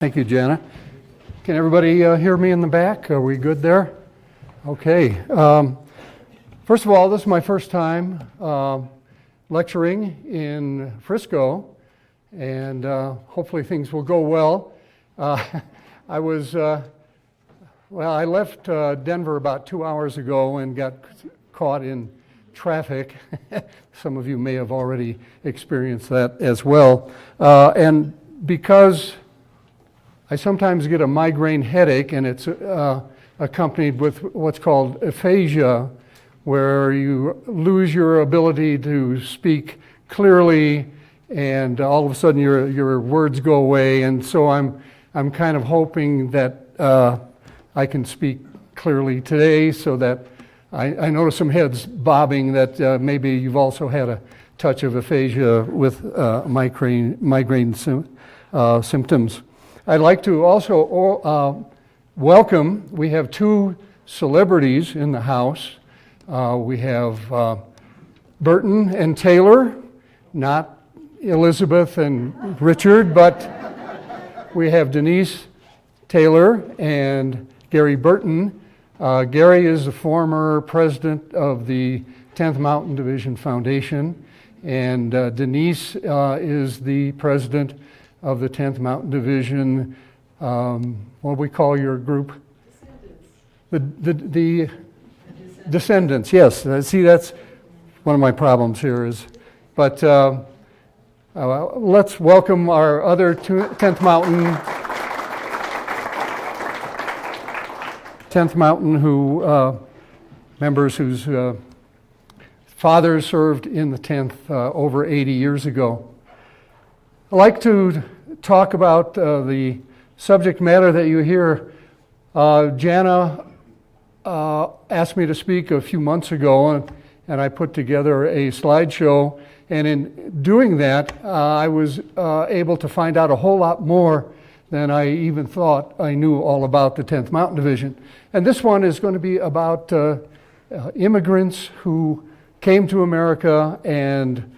Thank you, Jana. Can everybody hear me in the back? Are we good there? Okay. First of all, this is my first time lecturing in Frisco, and hopefully things will go well. I left Denver about 2 hours ago and got caught in traffic. Some of you may have already experienced that as well. And because I sometimes get a migraine headache, and it's accompanied with what's called aphasia, where you lose your ability to speak clearly, and all of a sudden your words go away. And so I'm kind of hoping that I can speak clearly today, so that I notice some heads bobbing that maybe you've also had a touch of aphasia with migraine symptoms. I'd like to also welcome, we have two celebrities in the house. We have Burton and Taylor, not Elizabeth and Richard, but we have Denise Taylor and Gary Burton. Gary is the former president of the 10th Mountain Division Foundation, and Denise is the president of the 10th Mountain Division, what do we call your group? The Descendants, yes. See, that's one of my problems here is, but let's welcome our other 10th Mountain members whose fathers served in the 10th over 80 years ago. I'd like to talk about the subject matter that you hear. Jana asked me to speak a few months ago, and I put together a slideshow. And in doing that, I was able to find out a whole lot more than I even thought I knew all about the 10th Mountain Division. And this one is going to be about immigrants who came to America and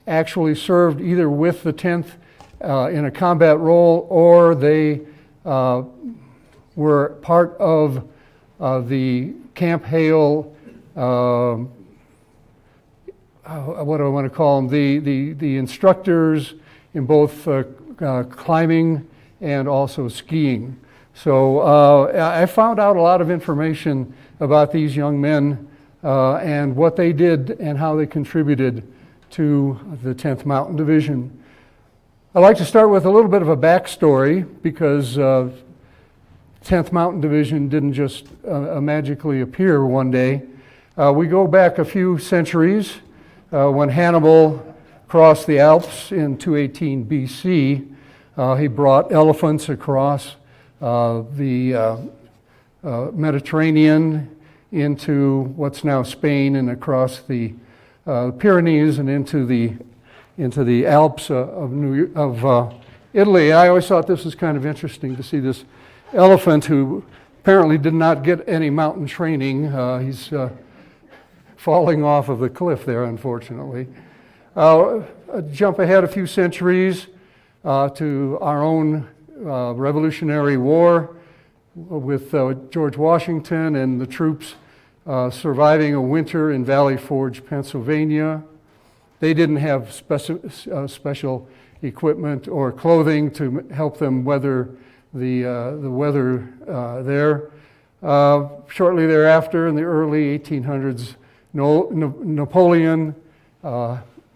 actually served either with the 10th in a combat role, or they were part of the Camp Hale, what do I want to call them, the instructors in both climbing and also skiing. So I found out a lot of information about these young men and what they did and how they contributed to the 10th Mountain Division. I'd like to start with a little bit of a backstory, because 10th Mountain Division didn't just magically appear one day. We go back a few centuries when Hannibal crossed the Alps in 218 BC. He brought elephants across the Mediterranean into what's now Spain, and across the Pyrenees and into the Alps of Italy. I always thought this was kind of interesting to see this elephant, who apparently did not get any mountain training. He's falling off of the cliff there, unfortunately. Jump ahead a few centuries to our own Revolutionary War with George Washington and the troops surviving a winter in Valley Forge, Pennsylvania. They didn't have special equipment or clothing to help them weather the weather there. Shortly thereafter, in the early 1800s, Napoleon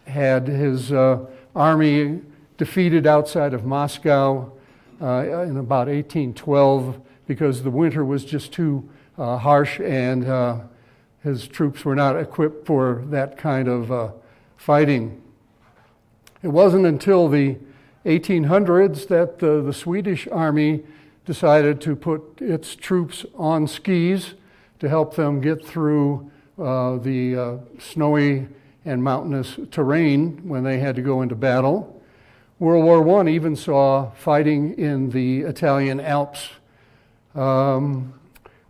had his army defeated outside of Moscow in about 1812, because the winter was just too harsh, and his troops were not equipped for that kind of fighting. It wasn't until the 1800s that the Swedish army decided to put its troops on skis to help them get through the snowy and mountainous terrain when they had to go into battle. World War I even saw fighting in the Italian Alps.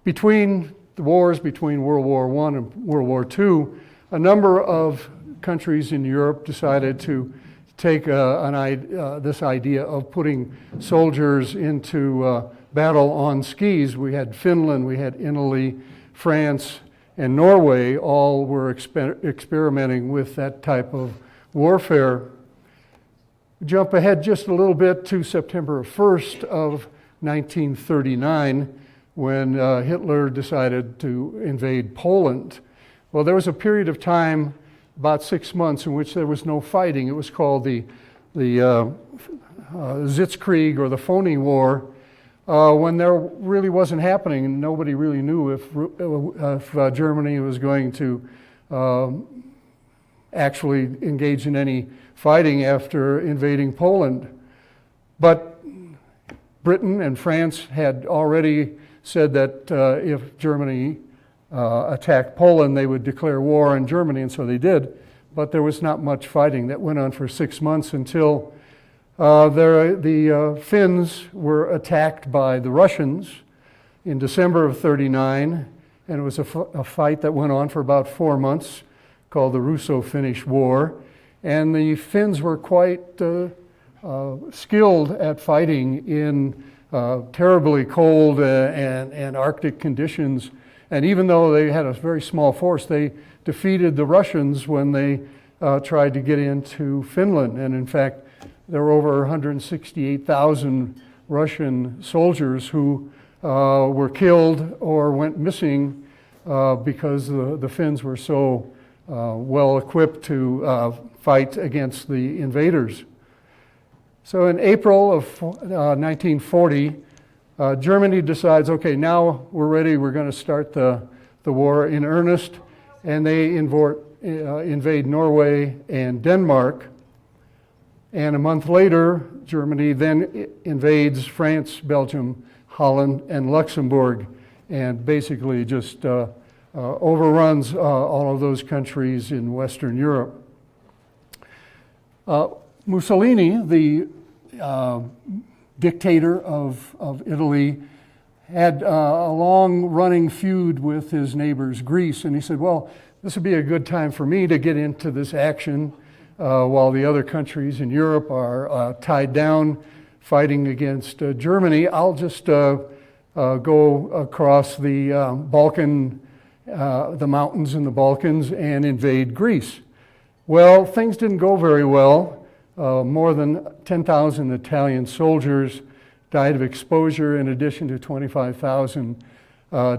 Between the wars between World War I and World War II, a number of countries in Europe decided to take this idea of putting soldiers into battle on skis. We had Finland, we had Italy, France, and Norway all were experimenting with that type of warfare. Jump ahead just a little bit to September 1st of 1939, when Hitler decided to invade Poland. Well, there was a period of time, about 6 months, in which there was no fighting. It was called the Sitzkrieg, or the phony war, when there really wasn't happening, and nobody really knew if Germany was going to actually engage in any fighting after invading Poland. But Britain and France had already said that if Germany attacked Poland, they would declare war on Germany, and so they did. But there was not much fighting. That went on for 6 months until the Finns were attacked by the Russians in December of 39, and it was a fight that went on for about 4 months, called the Russo-Finnish War. And the Finns were quite skilled at fighting in terribly cold and Arctic conditions. And even though they had a very small force, they defeated the Russians when they tried to get into Finland. And in fact, there were over 168,000 Russian soldiers who were killed or went missing because the Finns were so well equipped to fight against the invaders. So in April of 1940, Germany decides, okay, now we're ready, we're going to start the war in earnest, and they invade Norway and Denmark. And a month later, Germany then invades France, Belgium, Holland, and Luxembourg, and basically just overruns all of those countries in Western Europe. Mussolini, the dictator of Italy, had a long-running feud with his neighbors, Greece, and he said, well, this would be a good time for me to get into this action while the other countries in Europe are tied down fighting against Germany. I'll just go across the the mountains in the Balkans and invade Greece. Well, things didn't go very well. More than 10,000 Italian soldiers died of exposure, in addition to 25,000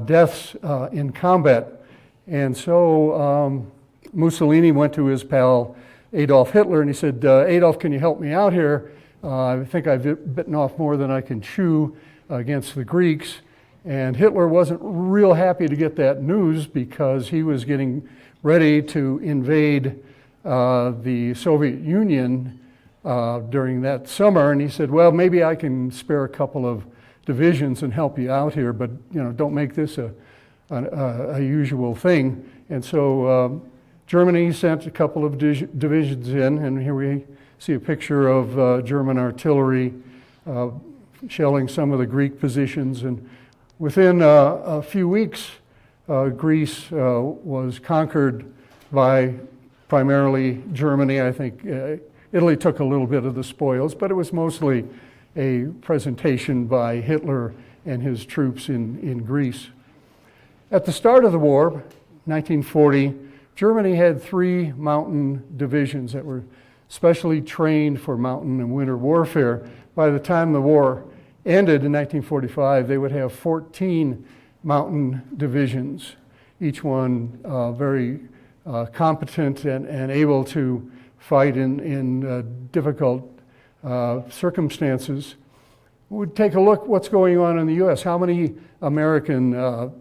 deaths in combat. And so Mussolini went to his pal Adolf Hitler and he said, Adolf, can you help me out here? I think I've bitten off more than I can chew against the Greeks. And Hitler wasn't real happy to get that news, because he was getting ready to invade the Soviet Union during that summer. And he said, well, maybe I can spare a couple of divisions and help you out here, but don't make this a usual thing. And so Germany sent a couple of divisions in, and here we see a picture of German artillery shelling some of the Greek positions. And within a few weeks, Greece was conquered by primarily Germany. I think Italy took a little bit of the spoils, but it was mostly a presentation by Hitler and his troops in Greece. At the start of the war, 1940, Germany had 3 mountain divisions that were specially trained for mountain and winter warfare. By the time the war ended in 1945, they would have 14 mountain divisions, each one very competent and able to fight in difficult circumstances. We'd take a look what's going on in the U.S. How many American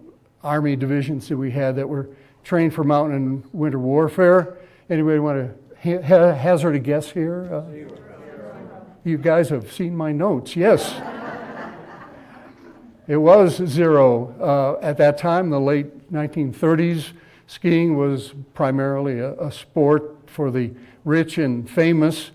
Army divisions did we have that were trained for mountain and winter warfare? Anybody want to hazard a guess here? You guys have seen my notes, yes. It was 0. At that time, the late 1930s, skiing was primarily a sport for the rich and famous.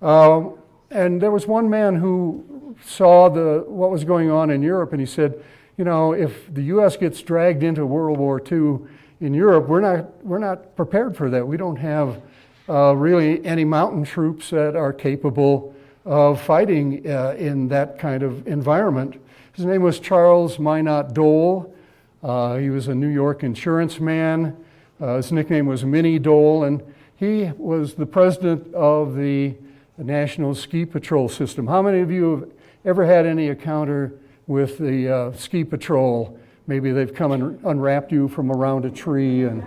And there was one man who saw what was going on in Europe, and he said, if the U.S. gets dragged into World War II in Europe, we're not prepared for that. We don't have really any mountain troops that are capable of fighting in that kind of environment. His name was Charles Minot Dole. He was a New York insurance man. His nickname was Minnie Dole, and he was the president of the National Ski Patrol System. How many of you have ever had any encounter with the ski patrol? Maybe they've come and unwrapped you from around a tree and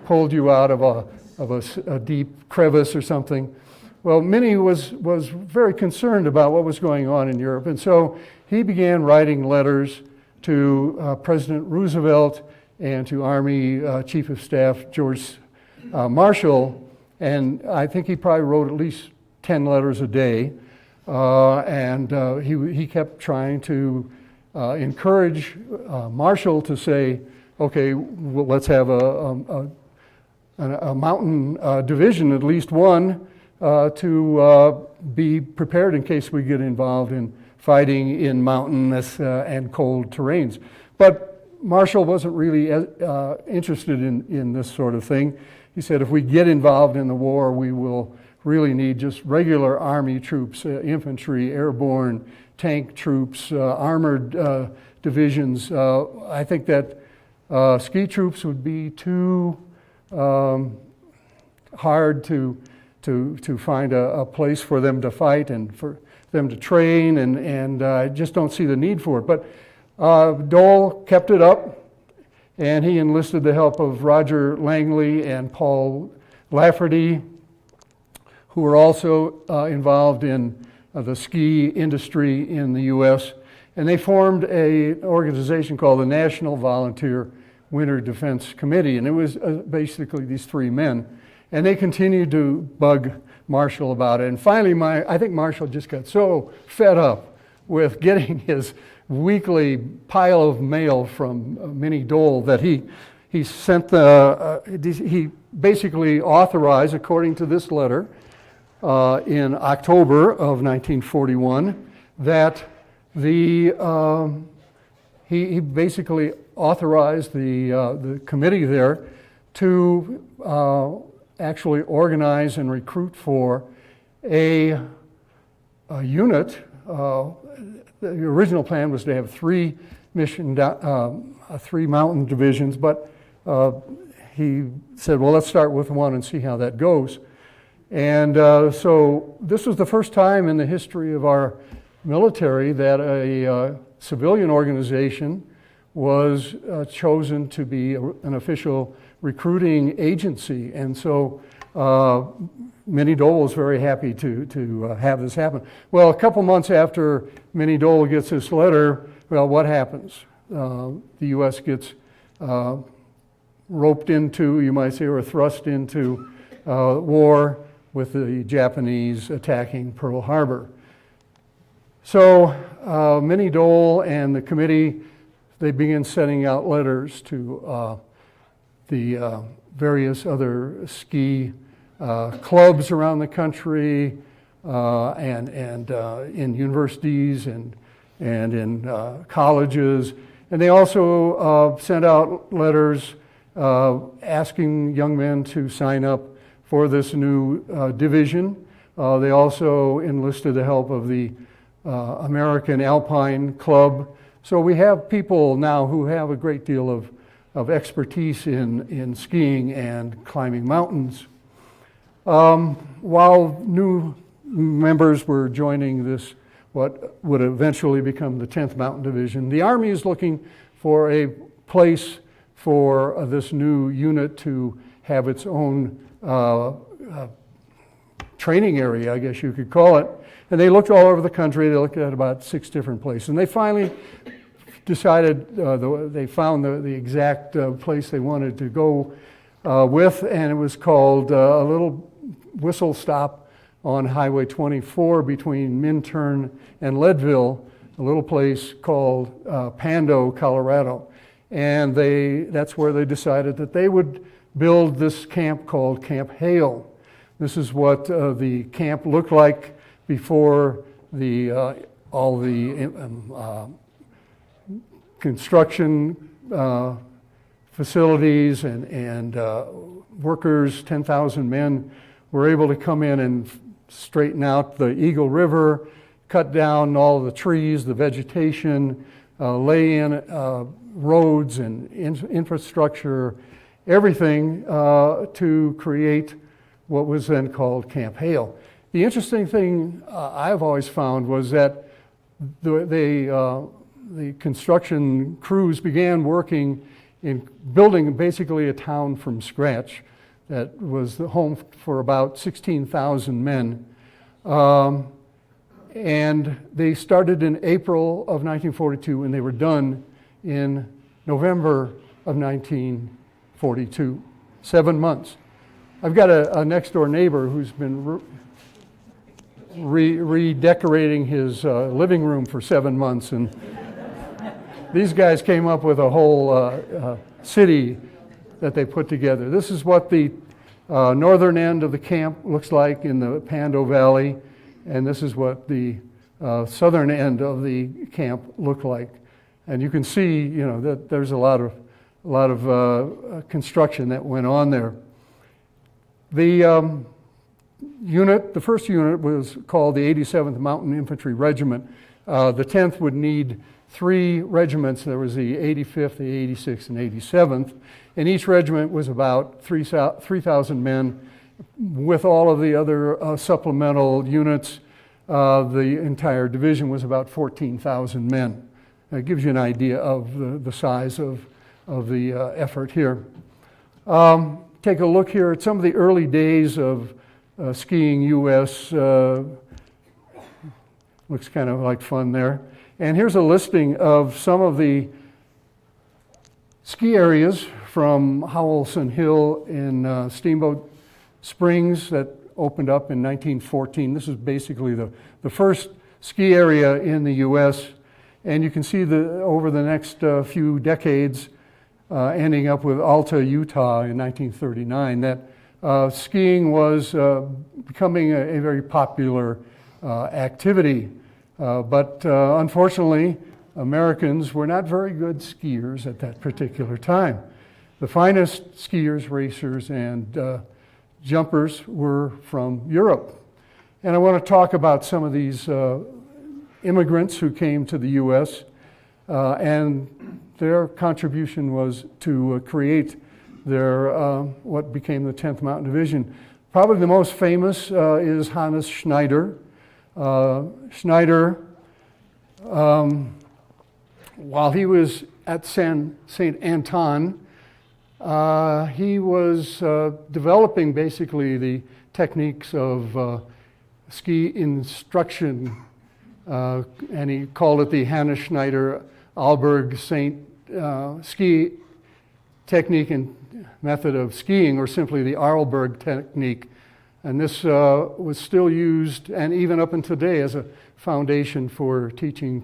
pulled you out of a deep crevice or something. Well, Minnie was very concerned about what was going on in Europe, and so he began writing letters to President Roosevelt and to Army Chief of Staff George Marshall, and I think he probably wrote at least 10 letters a day, and he kept trying to encourage Marshall to say, okay, well, let's have a mountain division, at least one, to be prepared in case we get involved in fighting in mountainous and cold terrains. But Marshall wasn't really interested in this sort of thing. He said, if we get involved in the war, we will really need just regular Army troops, infantry, airborne, tank troops, armored divisions. I think that ski troops would be too hard to find a place for them to fight and for them to train, and I just don't see the need for it. But Dole kept it up, and he enlisted the help of Roger Langley and Paul Lafferty, who were also involved in the ski industry in the U.S., and they formed an organization called the National Volunteer Winter Defense Committee, and it was basically these three men, and they continued to bug Marshall about it. And finally, I think Marshall just got so fed up with getting his weekly pile of mail from Minnie Dole that he sent he basically authorized, according to this letter, in October of 1941, that he basically authorized the committee there to actually organize and recruit for a unit. The original plan was to have three mountain divisions, but he said, well, let's start with one and see how that goes. And so this was the first time in the history of our military that a civilian organization was chosen to be an official recruiting agency. And so Minnie Dole was very happy to have this happen. Well, a couple months after Minnie Dole gets this letter, well, what happens? The U.S. gets roped into, you might say, or thrust into war with the Japanese attacking Pearl Harbor. So Minnie Dole and the committee, they began sending out letters to the various other ski clubs around the country, and in universities and in colleges. And they also sent out letters asking young men to sign up for this new division. They also enlisted the help of the American Alpine Club. So we have people now who have a great deal of expertise in skiing and climbing mountains. While new members were joining this, what would eventually become the 10th Mountain Division, the Army is looking for a place for this new unit to have its own training area, I guess you could call it. And they looked all over the country. They looked at about 6 different places. And they finally decided, they found the exact place they wanted to go with, and it was called a little whistle stop on Highway 24 between Minturn and Leadville, a little place called Pando, Colorado. And that's where they decided that they would build this camp called Camp Hale. This is what the camp looked like before all the construction facilities and workers, 10,000 men were able to come in and straighten out the Eagle River, cut down all the trees, the vegetation, lay in roads and infrastructure, everything to create what was then called Camp Hale. The interesting thing I've always found was that the construction crews began working in building basically a town from scratch that was the home for about 16,000 men. And they started in April of 1942 and they were done in November of 1942, 7 months. I've got a next door neighbor who's been redecorating his living room for 7 months, and these guys came up with a whole city that they put together. This is what the northern end of the camp looks like in the Pando Valley, and this is what the southern end of the camp looked like. And you can see, you know, that there's a lot of construction that went on there. The the first unit was called the 87th Mountain Infantry Regiment. The 10th would need 3 regiments. There was the 85th, the 86th, and 87th. And each regiment was about 3,000 men. With all of the other supplemental units, the entire division was about 14,000 men. It gives you an idea of the size of the effort here. Take a look here at some of the early days of skiing U.S. Looks kind of like fun there. And here's a listing of some of the ski areas from Howelson Hill in Steamboat Springs that opened up in 1914. This is basically the first ski area in the U.S. And you can see over the next few decades, ending up with Alta, Utah in 1939, that skiing was becoming a very popular activity. But unfortunately, Americans were not very good skiers at that particular time. The finest skiers, racers, and jumpers were from Europe. And I want to talk about some of these immigrants who came to the U.S. And their contribution was to create their what became the 10th Mountain Division. Probably the most famous is Hannes Schneider. Schneider, while he was at St. Anton, he was developing basically the techniques of ski instruction, and he called it the Hannes Schneider Alberg St. Ski technique and method of skiing, or simply the Arlberg technique. And this was still used, and even up until today, as a foundation for teaching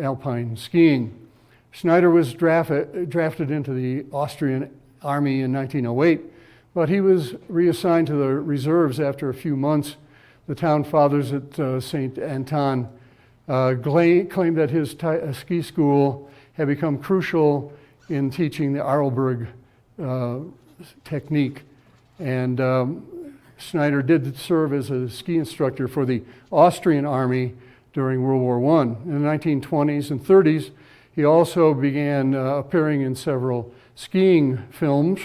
alpine skiing. Schneider was drafted into the Austrian army in 1908, but he was reassigned to the reserves after a few months. The town fathers at St. Anton claimed that his ski school had become crucial in teaching the Arlberg technique. And Schneider did serve as a ski instructor for the Austrian army during World War I. In the 1920s and 30s, he also began appearing in several skiing films.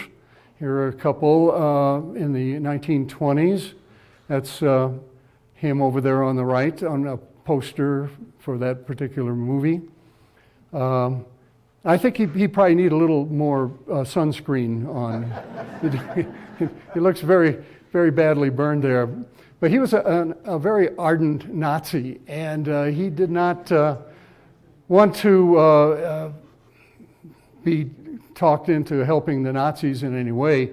Here are a couple in the 1920s. That's him over there on the right on a poster for that particular movie. I think he probably need a little more sunscreen on. He looks very, very badly burned there. But he was a very ardent Nazi, and he did not want to be talked into helping the Nazis in any way.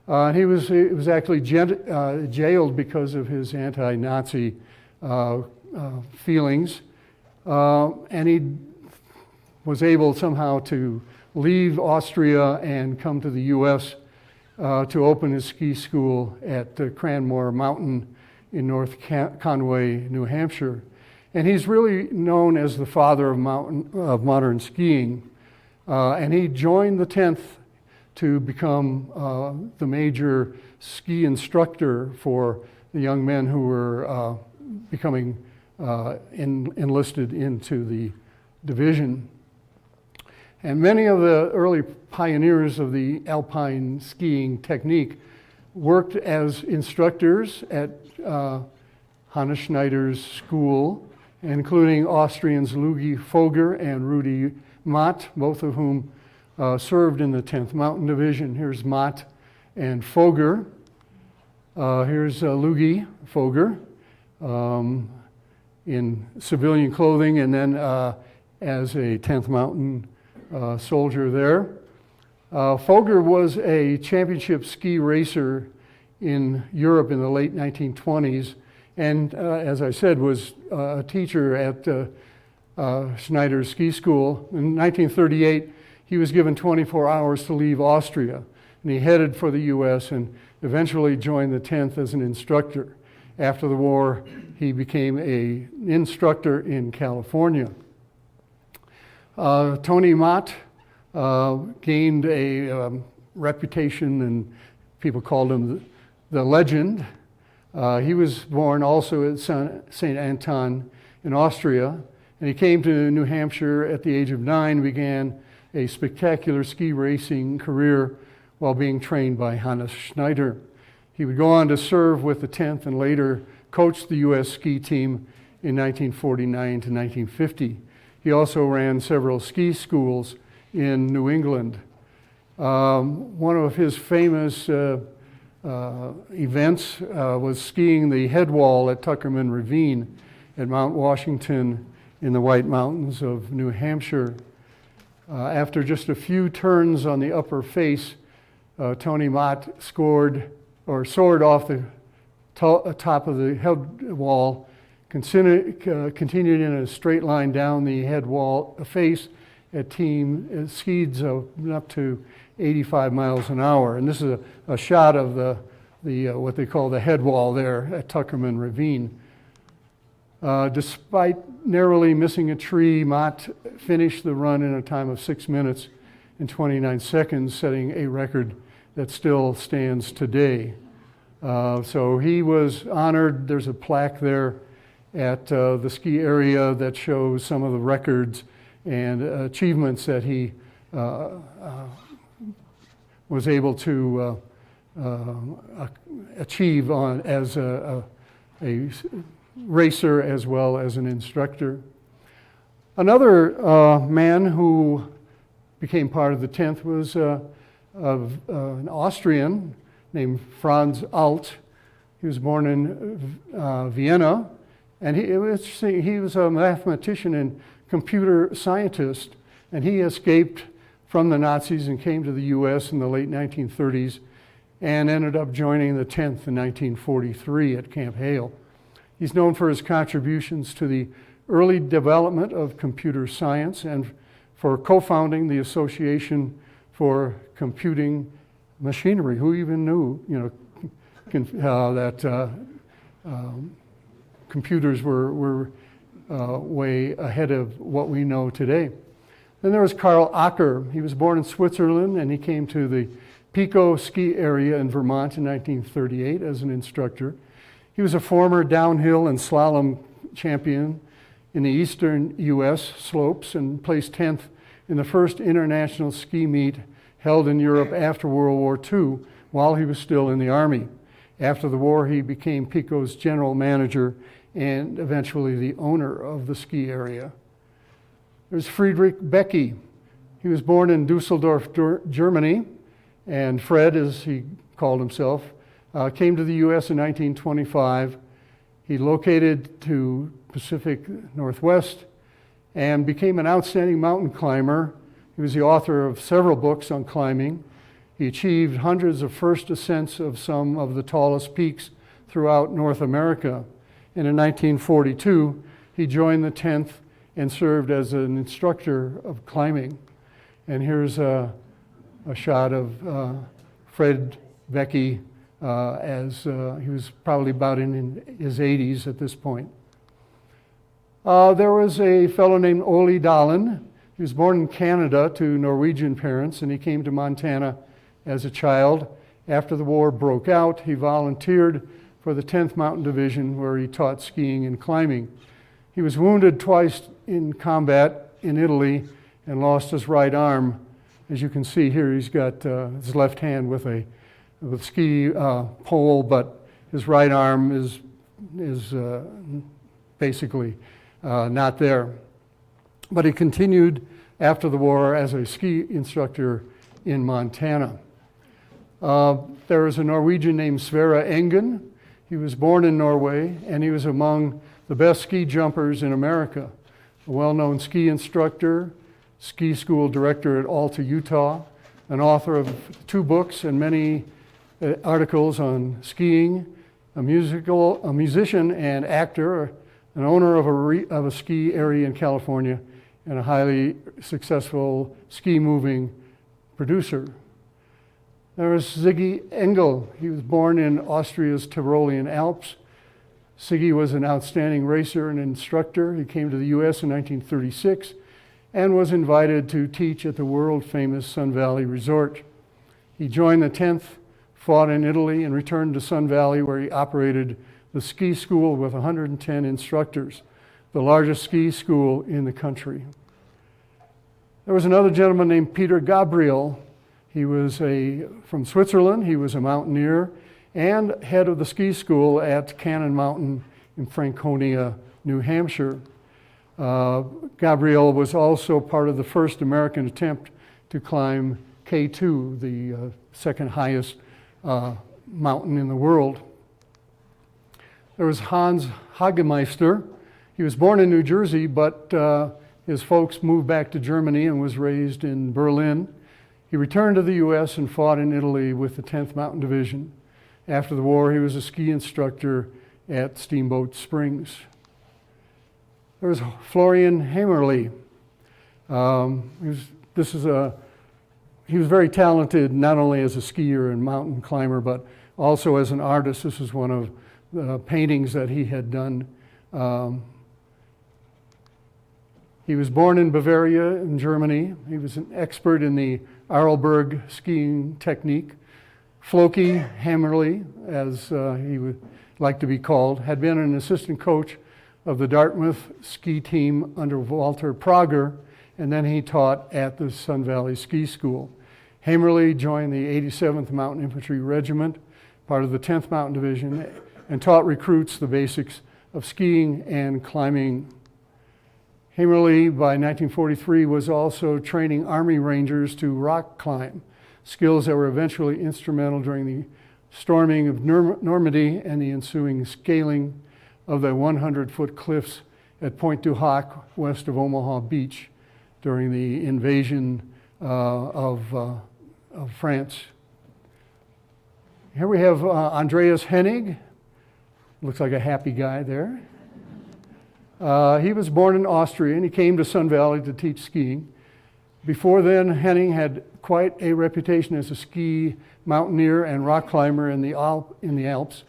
He was actually jailed because of his anti-Nazi feelings, and he was able somehow to leave Austria and come to the U.S. To open his ski school at Cranmore Mountain in North Conway, New Hampshire. And he's really known as the father of modern skiing. And he joined the 10th to become the major ski instructor for the young men who were becoming enlisted into the division. And many of the early pioneers of the alpine skiing technique worked as instructors at Hannes Schneider's school, including Austrians Luigi Foger and Rudi Mott, both of whom served in the 10th Mountain Division. Here's Mott and Foger. Here's Luigi Foger in civilian clothing, and then as a 10th Mountain soldier there. Foger was a championship ski racer in Europe in the late 1920s, and as I said, was a teacher at Schneider's ski school. In 1938, he was given 24 hours to leave Austria, and he headed for the U.S. and eventually joined the 10th as an instructor. After the war, he became an instructor in California. Tony Mott gained a reputation, and people called him the legend. He was born also at St. Anton in Austria, and he came to New Hampshire at the age of 9, began a spectacular ski racing career while being trained by Hannes Schneider. He would go on to serve with the 10th and later coach the U.S. ski team in 1949 to 1950. He also ran several ski schools in New England. One of his famous events was skiing the head wall at Tuckerman Ravine at Mount Washington in the White Mountains of New Hampshire. After just a few turns on the upper face, Tony Mott soared off the top of the head wall, continued in a straight line down the head wall face at speeds of up to 85 miles an hour. And this is a shot of the what they call the head wall there at Tuckerman Ravine. Despite narrowly missing a tree, Mott finished the run in a time of 6 minutes and 29 seconds, setting a record that still stands today. So he was honored. There's a plaque there at the ski area that shows some of the records and achievements that he was able to achieve as a racer as well as an instructor. Another man who became part of the 10th was an Austrian named Franz Alt. He was born in Vienna, and he was a mathematician and computer scientist, and he escaped from the Nazis and came to the U.S. in the late 1930s and ended up joining the 10th in 1943 at Camp Hale. He's known for his contributions to the early development of computer science and for co-founding the Association for Computing Machinery. Who even knew, that computers were way ahead of what we know today. Then there was Karl Acker. He was born in Switzerland, and he came to the Pico ski area in Vermont in 1938 as an instructor. He was a former downhill and slalom champion in the eastern U.S. slopes and placed 10th in the first international ski meet held in Europe after World War II while he was still in the Army. After the war, he became Pico's general manager and eventually the owner of the ski area. There's Friedrich Becky. He was born in Dusseldorf, Germany, and Fred, as he called himself, came to the U.S. in 1925. He located to Pacific Northwest and became an outstanding mountain climber. He was the author of several books on climbing. He achieved hundreds of first ascents of some of the tallest peaks throughout North America. And in 1942, he joined the 10th and served as an instructor of climbing. And here's a shot of Fred Becky as he was probably about in his 80s at this point. There was a fellow named Ole Dahlen. He was born in Canada to Norwegian parents, and he came to Montana as a child. After the war broke out, he volunteered for the 10th Mountain Division, where he taught skiing and climbing. He was wounded twice in combat in Italy and lost his right arm. As you can see here, he's got his left hand with a ski pole, but his right arm is basically not there. But he continued after the war as a ski instructor in Montana. There is a Norwegian named Sverre Engen. He was born in Norway, and he was among the best ski jumpers in America. A well-known ski instructor, ski school director at Alta, Utah, an author of 2 books and many articles on skiing, a musician and actor, an owner of a ski area in California, and a highly successful ski-moving producer. There was Ziggy Engel. He was born in Austria's Tyrolean Alps. Ziggy was an outstanding racer and instructor. He came to the U.S. in 1936 and was invited to teach at the world-famous Sun Valley Resort. He joined the 10th, fought in Italy, and returned to Sun Valley, where he operated the ski school with 110 instructors, the largest ski school in the country. There was another gentleman named Peter Gabriel. He was from Switzerland. He was a mountaineer and head of the ski school at Cannon Mountain in Franconia, New Hampshire. Gabriel was also part of the first American attempt to climb K2, the second highest mountain in the world. There was Hans Hagemeister. He was born in New Jersey, but his folks moved back to Germany and was raised in Berlin. He returned to the U.S. and fought in Italy with the 10th Mountain Division. After the war, he was a ski instructor at Steamboat Springs. There was Florian Hamerly. He was very talented, not only as a skier and mountain climber, but also as an artist. This is one of the paintings that he had done. He was born in Bavaria in Germany. He was an expert in the Arlberg skiing technique. Floki Hamerly, as he would like to be called, had been an assistant coach of the Dartmouth ski team under Walter Prager, and then he taught at the Sun Valley Ski School. Hamerly joined the 87th Mountain Infantry Regiment, part of the 10th Mountain Division, and taught recruits the basics of skiing and climbing. Hamerly, by 1943, was also training Army Rangers to rock climb, skills that were eventually instrumental during the storming of Normandy and the ensuing scaling of the 100-foot cliffs at Pointe du Hoc, west of Omaha Beach, during the invasion of France. Here we have Andreas Hennig. Looks like a happy guy there. He was born in Austria, and he came to Sun Valley to teach skiing. Before then, Henning had quite a reputation as a ski mountaineer and rock climber in the Alps,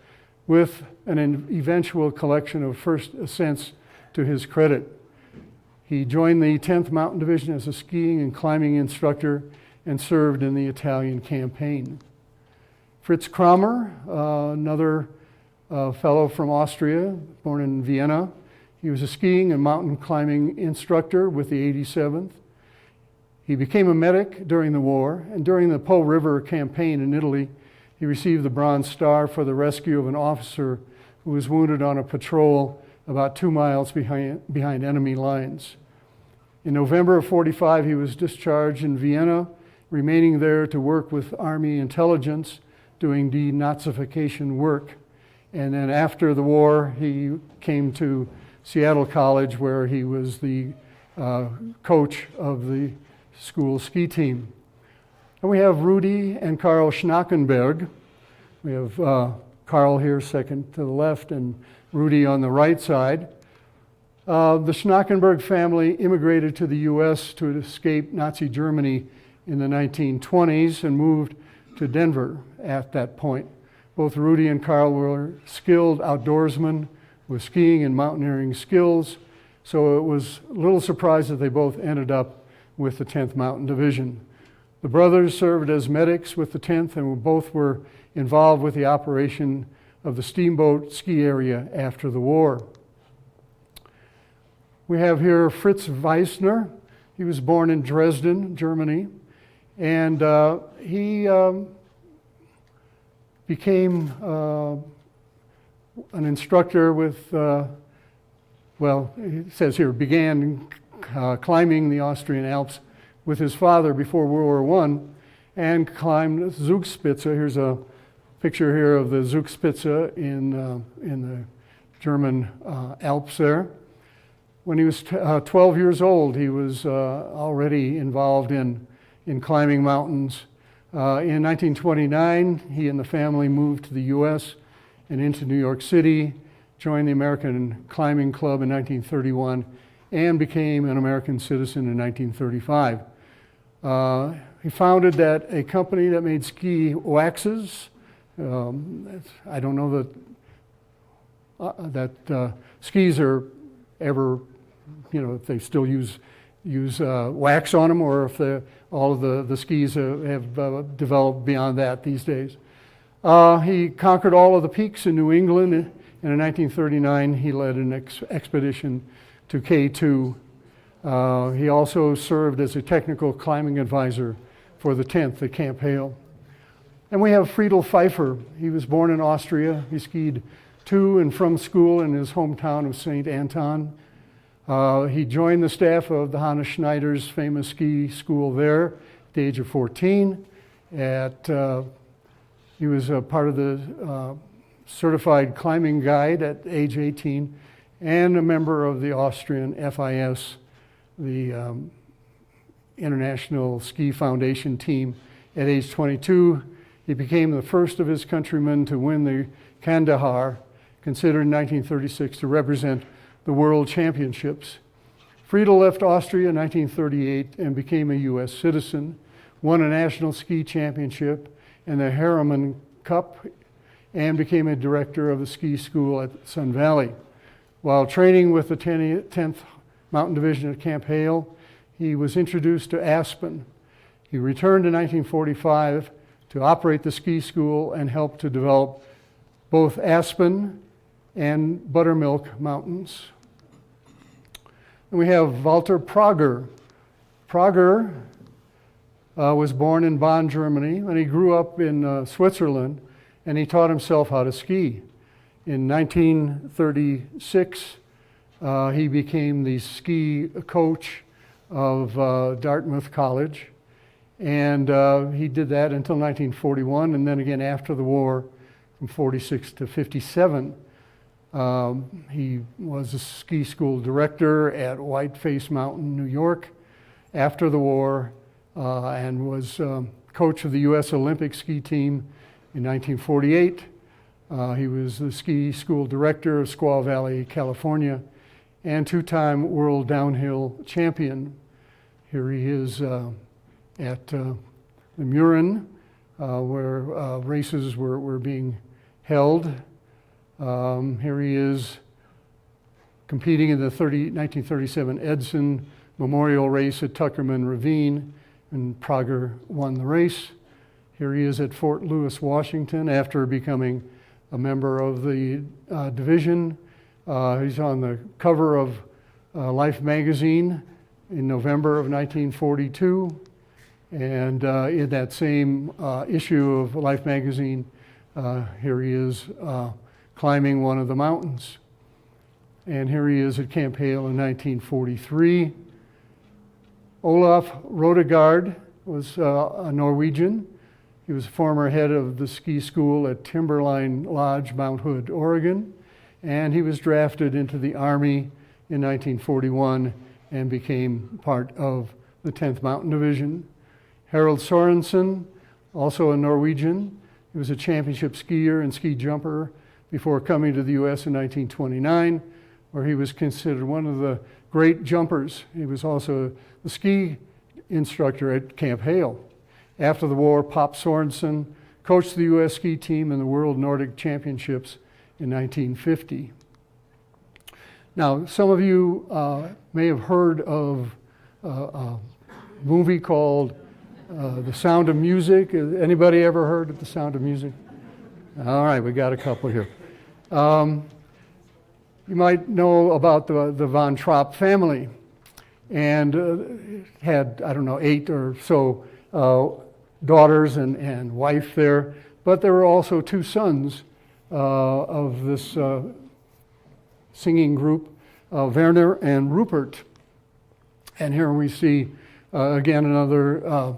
with an eventual collection of first ascents to his credit. He joined the 10th Mountain Division as a skiing and climbing instructor and served in the Italian campaign. Fritz Kramer, another fellow from Austria, born in Vienna. He was a skiing and mountain climbing instructor with the 87th. He became a medic during the war, and during the Po River campaign in Italy, he received the Bronze Star for the rescue of an officer who was wounded on a patrol about 2 miles behind enemy lines. In November of '45, he was discharged in Vienna, remaining there to work with Army intelligence, doing denazification work. And then after the war, he came to Seattle College, where he was the coach of the school ski team. And we have Rudy and Karl Schnackenberg. We have Karl here second to the left and Rudy on the right side. The Schnackenberg family immigrated to the U.S. to escape Nazi Germany in the 1920s and moved to Denver at that point. Both Rudy and Karl were skilled outdoorsmen with skiing and mountaineering skills, so it was a little surprised that they both ended up with the 10th Mountain Division. The brothers served as medics with the 10th and both were involved with the operation of the steamboat ski area after the war. We have here Fritz Weissner. He was born in Dresden, Germany, and he became an instructor with, well, it says here, began climbing the Austrian Alps with his father before World War I and climbed Zugspitze. Here's a picture here of the Zugspitze in the German Alps there. When he was 12 years old, he was already involved in climbing mountains. In 1929, he and the family moved to the U.S. and into New York City, joined the American Climbing Club in 1931, and became an American citizen in 1935. He founded a company that made ski waxes. I don't know that skis are ever, if they still use wax on them, or if all of the skis have developed beyond that these days. He conquered all of the peaks in New England, and in 1939 he led an expedition to K2. He also served as a technical climbing advisor for the 10th at Camp Hale. And we have Friedel Pfeiffer. He was born in Austria. He skied to and from school in his hometown of St. Anton. He joined the staff of the Hannes Schneider's famous ski school there at the age of 14. He was a part of the certified climbing guide at age 18 and a member of the Austrian FIS, the International Ski Foundation team. At age 22, he became the first of his countrymen to win the Kandahar, considered in 1936 to represent the World Championships. Friedel left Austria in 1938 and became a U.S. citizen, won a national ski championship and the Harriman Cup, and became a director of the ski school at Sun Valley. While training with the 10th Mountain Division at Camp Hale, he was introduced to Aspen. He returned in 1945 to operate the ski school and helped to develop both Aspen and Buttermilk Mountains. And we have Walter Prager. Prager was born in Bonn, Germany, and he grew up in Switzerland, and he taught himself how to ski. In 1936, he became the ski coach of Dartmouth College, and he did that until 1941, and then again after the war, from 46 to 57. He was a ski school director at Whiteface Mountain, New York, after the war, and was coach of the U.S. Olympic ski team in 1948. He was the ski school director of Squaw Valley, California, and two-time world downhill champion. Here he is at the Murin, where races were being held. Here he is competing in the 1937 Edson Memorial Race at Tuckerman Ravine, and Prager won the race. Here he is at Fort Lewis, Washington, after becoming a member of the division. He's on the cover of Life magazine in November of 1942. And in that same issue of Life magazine, here he is climbing one of the mountains. And here he is at Camp Hale in 1943. Olaf Rodegaard was a Norwegian. He was former head of the ski school at Timberline Lodge, Mount Hood, Oregon. And he was drafted into the Army in 1941 and became part of the 10th Mountain Division. Harold Sorensen, also a Norwegian. He was a championship skier and ski jumper before coming to the U.S. in 1929, where he was considered one of the great jumpers. He was also the ski instructor at Camp Hale. After the war, Pop Sorensen coached the U.S. ski team in the World Nordic Championships in 1950. Now, some of you may have heard of a movie called The Sound of Music. Anybody ever heard of The Sound of Music? All right, we got a couple here. You might know about the Von Trapp family, and had, I don't know, 8 or so daughters and wife there, but there were also 2 sons of this singing group, Werner and Rupert. And here we see, again, another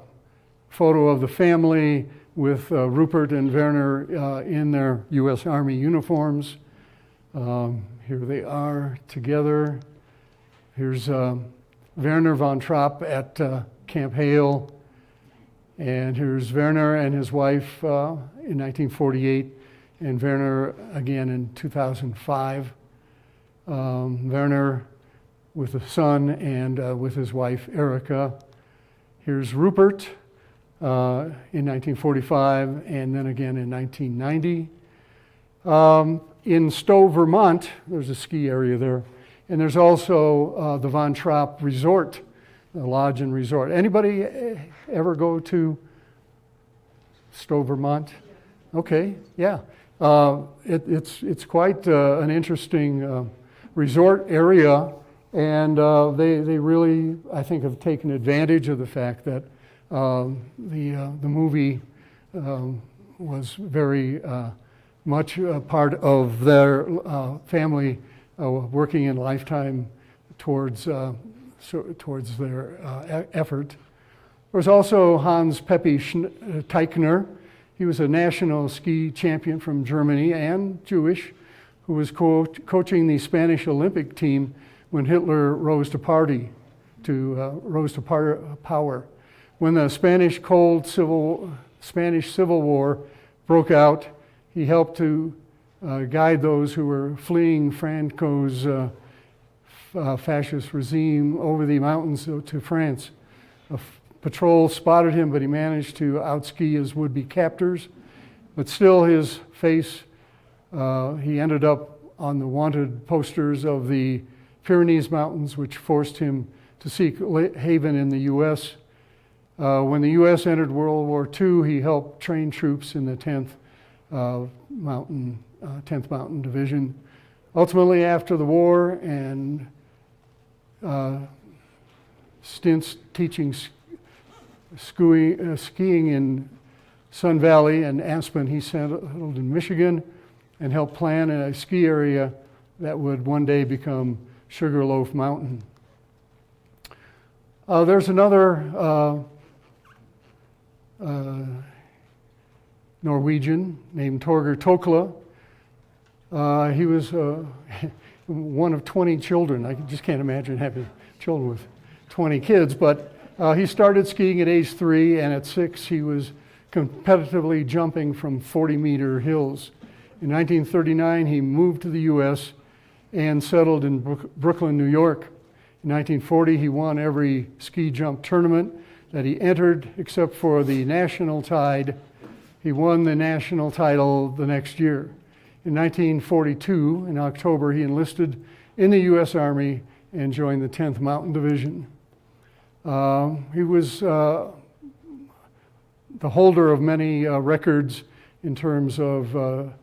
photo of the family with Rupert and Werner in their U.S. Army uniforms. Here they are together. Here's Werner von Trapp at Camp Hale. And here's Werner and his wife in 1948, and Werner again in 2005. Werner with a son and with his wife Erica. Here's Rupert in 1945, and then again in 1990. In Stowe, Vermont, there's a ski area there, and there's also the Von Trapp Resort, the lodge and resort. Anybody ever go to Stowe, Vermont? Okay, yeah. It's quite an interesting resort area, and they really, I think, have taken advantage of the fact that the movie was very much a part of their family working in lifetime towards their effort. There was also Hans Peppy Teichner. He was a national ski champion from Germany and Jewish, who was coaching the Spanish Olympic team when Hitler rose to power. When the Spanish Civil War broke out, he helped to guide those who were fleeing Franco's fascist regime over the mountains to France. A patrol spotted him, but he managed to outski his would-be captors. But still, his face, he ended up on the wanted posters of the Pyrenees Mountains, which forced him to seek haven in the U.S. When the U.S. entered World War II, he helped train troops in the 10th Mountain Division. Ultimately, after the war and stints teaching skiing in Sun Valley and Aspen, he settled in Michigan and helped plan a ski area that would one day become Sugarloaf Mountain. There's another Norwegian named Torger Tokla. He was one of 20 children. I just can't imagine having children with 20 kids, but he started skiing at age 3, and at 6 he was competitively jumping from 40-meter hills. In 1939, he moved to the U.S. and settled in Brooklyn, New York. In 1940, he won every ski jump tournament that he entered, except for the national tide. He won the national title the next year. In 1942, in October, he enlisted in the U.S. Army and joined the 10th Mountain Division. He was the holder of many records in terms of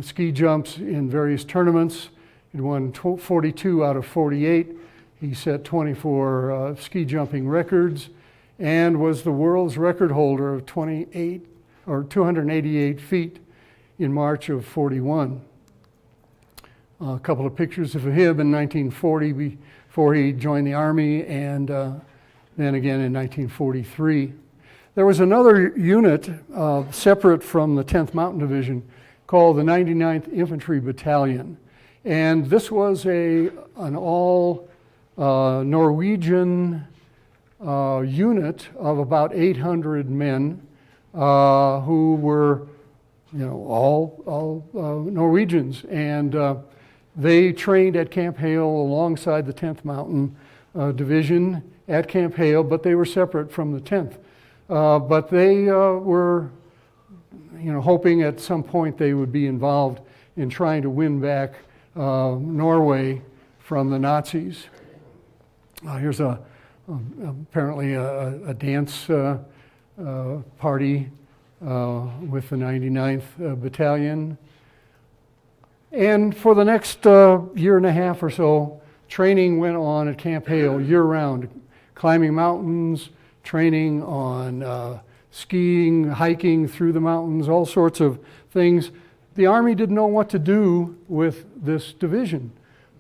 ski jumps in various tournaments. He won 42 out of 48. He set 24 ski jumping records and was the world's record holder of 288 feet in March of 41. A couple of pictures of him in 1940 before he joined the Army, and then again in 1943. There was another unit separate from the 10th Mountain Division called the 99th Infantry Battalion. And this was an all Norwegian unit of about 800 men who were, all Norwegians. And they trained at Camp Hale alongside the 10th Mountain Division at Camp Hale, but they were separate from the 10th. But they were, hoping at some point they would be involved in trying to win back Norway from the Nazis. Here's apparently a dance party with the 99th Battalion. And for the next year and a half or so, training went on at Camp Hale year-round, climbing mountains, training on skiing, hiking through the mountains, all sorts of things. The Army didn't know what to do with this division.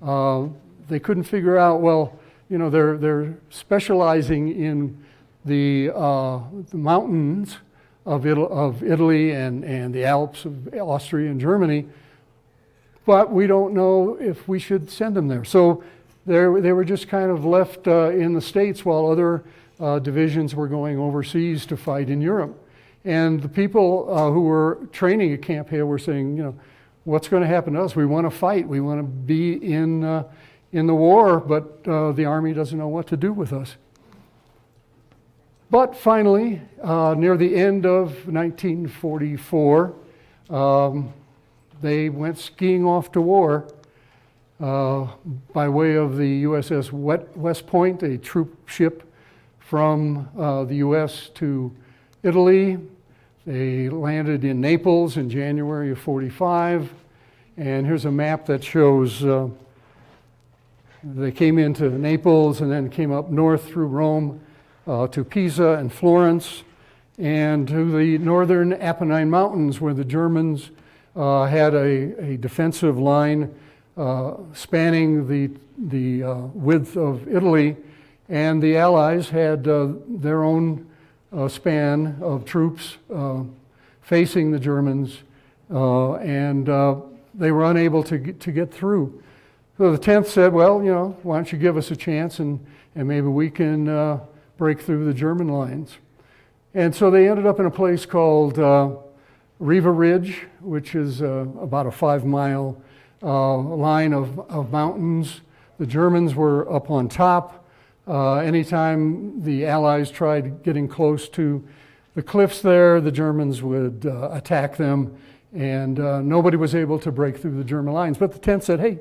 They couldn't figure out, well, you know, they're specializing in the mountains of Italy and the Alps of Austria and Germany, but we don't know if we should send them there. So they were just kind of left in the States while other divisions were going overseas to fight in Europe. And the people who were training at Camp Hale were saying, you know, what's going to happen to us? We want to fight. We want to be in the war, but the Army doesn't know what to do with us. But finally, near the end of 1944, they went skiing off to war by way of the USS West Point, a troop ship from the U.S. to Italy. They landed in Naples in January of 45, and here's a map that shows they came into Naples and then came up north through Rome to Pisa and Florence and to the northern Apennine Mountains, where the Germans had a defensive line spanning the width of Italy, and the Allies had their own span of troops facing the Germans, and they were unable to get through. So the 10th said, well, you know, why don't you give us a chance and maybe we can break through the German lines. And so they ended up in a place called Riva Ridge, which is about a 5-mile line of mountains. The Germans were up on top. Anytime the Allies tried getting close to the cliffs there, the Germans would attack them, and nobody was able to break through the German lines. But the 10th said, hey,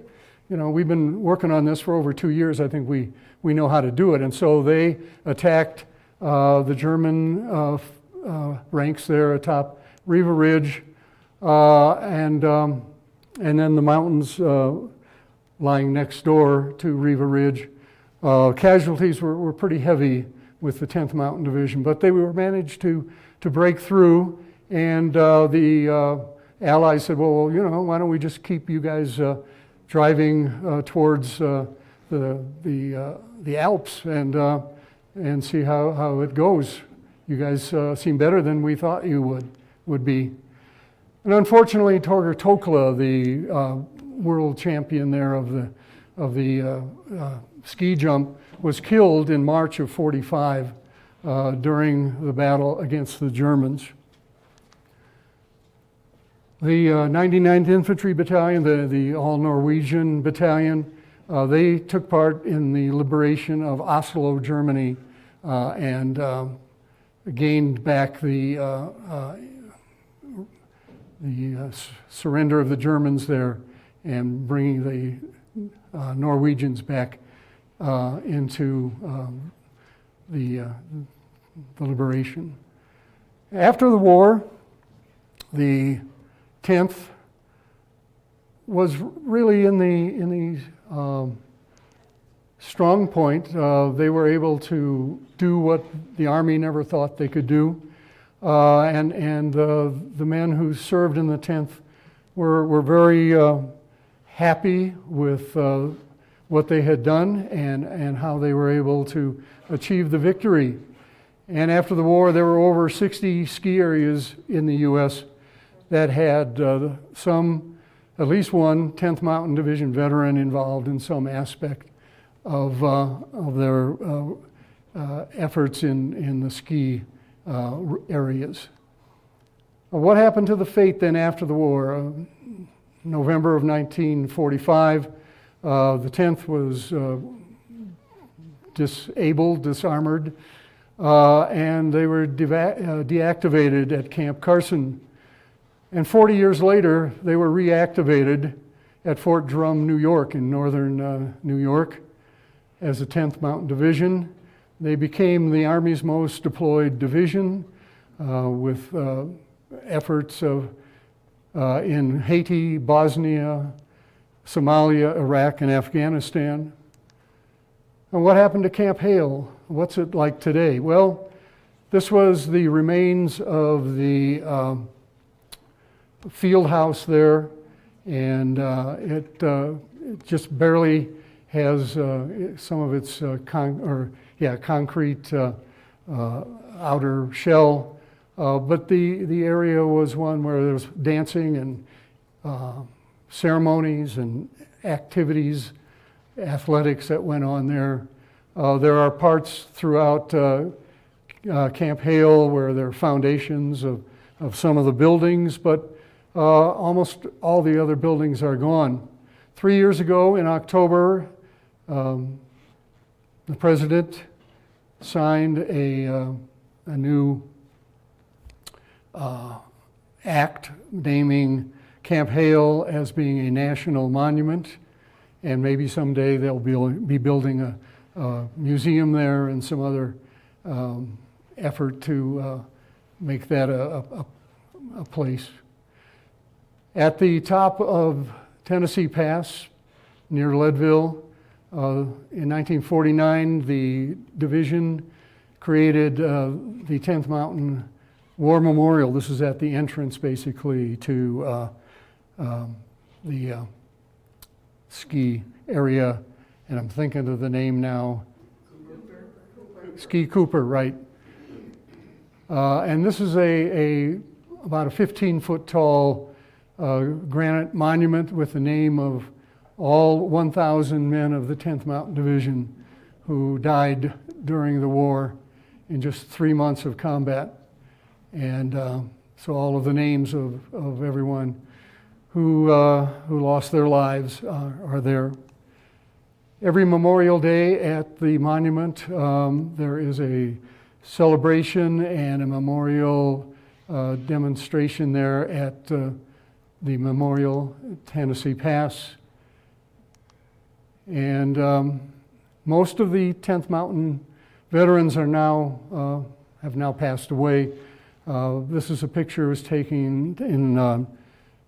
you know, we've been working on this for over 2 years. I think we know how to do it. And so they attacked the German ranks there atop Riva Ridge, and then the mountains lying next door to Riva Ridge. Casualties were pretty heavy with the 10th Mountain Division, but they were managed to break through, and the Allies said, well, you know, why don't we just keep you guys driving towards the Alps and see how it goes. You guys seem better than we thought you would be. And unfortunately, Torger Tokla, the world champion there of the ski jump, was killed in March of 45 during the battle against the Germans. The 99th Infantry Battalion, the all-Norwegian battalion, they took part in the liberation of Oslo, Germany, and gained back the surrender of the Germans there and bringing the Norwegians back into the liberation. After the war, the 10th was really in the strong point. They were able to do what the Army never thought they could do, and the men who served in the 10th were very happy with what they had done and how they were able to achieve the victory. And after the war, there were over 60 ski areas in the U.S. that had at least one 10th Mountain Division veteran involved in some aspect of their efforts in the ski areas. What happened to the fate then after the war? November of 1945, the 10th was disarmed, and they were deactivated at Camp Carson. And 40 years later, they were reactivated at Fort Drum, New York, in northern New York, as the 10th Mountain Division. They became the Army's most deployed division. with efforts in Haiti, Bosnia, Somalia, Iraq, and Afghanistan. And what happened to Camp Hale? What's it like today? Well, this was the remains of the field house there, and it just barely has some of its concrete outer shell, but the area was one where there was dancing and ceremonies and activities, athletics that went on there. There are parts throughout Camp Hale where there are foundations of some of the buildings, but almost all the other buildings are gone. 3 years ago in October, the president signed a new act naming Camp Hale as being a national monument, and maybe someday they'll be building a museum there and some other effort to make that a place. At the top of Tennessee Pass, near Leadville, in 1949, the division created the 10th Mountain War Memorial. This is at the entrance, basically, to the ski area, and I'm thinking of the name now. Ski Cooper, right. And this is about a 15-foot tall granite monument with the name of all 1,000 men of the 10th Mountain Division who died during the war in just 3 months of combat. And so all of the names of everyone who lost their lives are there. Every Memorial Day at the monument, there is a celebration and a memorial demonstration there at the Memorial Tennessee Pass. And most of the 10th Mountain veterans have now passed away. This is a picture that was taken in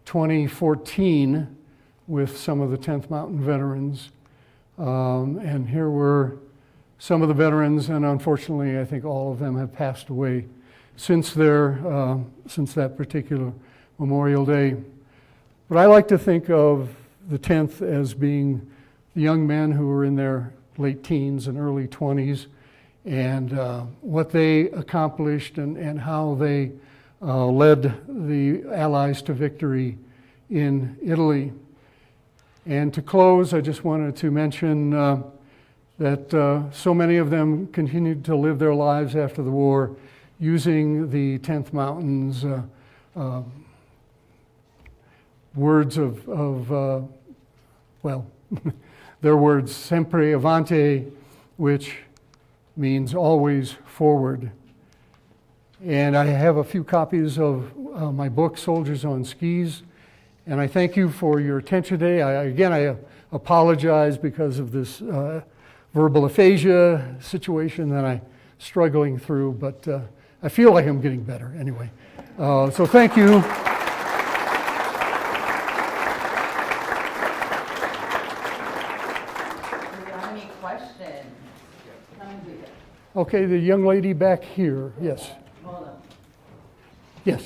2014 with some of the 10th Mountain veterans. And here were some of the veterans, and unfortunately I think all of them have passed away since that particular Memorial Day. But I like to think of the 10th as being the young men who were in their late teens and early 20s, and what they accomplished and how they led the Allies to victory in Italy. And to close, I just wanted to mention that so many of them continued to live their lives after the war using the 10th Mountains words of their words, sempre avanti, which means always forward. And I have a few copies of my book, Soldiers on Skis, and I thank you for your attention today. I apologize because of this verbal aphasia situation that I'm struggling through, but I feel like I'm getting better anyway. So thank you. Okay, the young lady back here, yes. Hold on. Yes.